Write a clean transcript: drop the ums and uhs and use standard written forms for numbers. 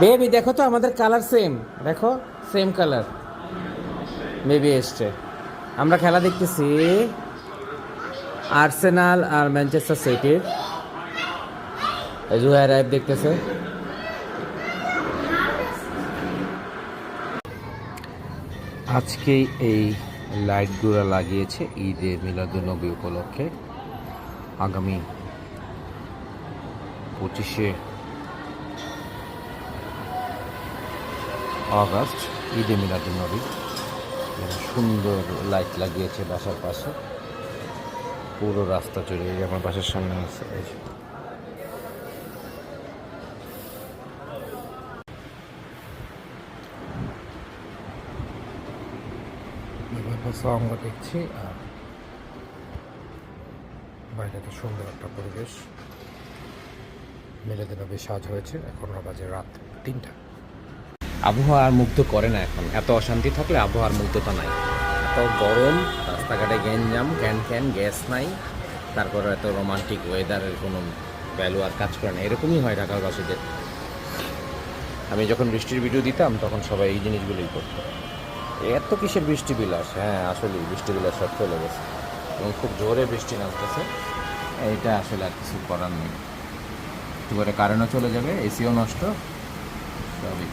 Baby দেখো তো আমাদের কালার সেম, দেখো সেম কালার। বেবি এসছে, আমরা খেলা দেখতেছি আর্সেনাল আর ম্যানচেস্টার সিটির। জুহাই রাইব দেখতেছে। আজকেই এই লাইটগুলো লাগিয়েছে ঈদে মিলাদুন্নবী উপলক্ষে। আগামী 25শে আগস্ট ঈদে মিলাদুন্নবী, সুন্দর লাইট লাগিয়েছে বাসার পাশে, পুরো রাস্তা চলে যায়। আমার বাসার সামনে আছে এই যে। আমরা দেখছি আর বাইরেতে সুন্দর একটা পরিবেশ, মিলাদুন্নবী সাজ হয়েছে। এখন বাজে রাত 3টা। আবহাওয়া আর মুগ্ধ করে না এখন, এত অশান্তি থাকলে আবহাওয়ার মুগ্ধতা নাই। এত গরম, রাস্তাঘাটে গ্যাঞ্জাম, ক্যান গ্যাস নাই, তারপরে এত রোমান্টিক ওয়েদারের কোনো ভ্যালু আর কাজ করে না। এরকমই হয় ঢাকাবাসীদের। আমি যখন বৃষ্টির ভিডিও দিতাম তখন সবাই এই জিনিসগুলোই করতো। এত কিসের বৃষ্টি বিলাস? হ্যাঁ আসলে বৃষ্টি বিলাস সব চলে গেছে এবং খুব জোরে বৃষ্টি নামতেছে। এইটা আসলে আর কিছু করার নেই। একটু করে কারেন্টও চলে যাবে, এসিও নষ্ট, সবই।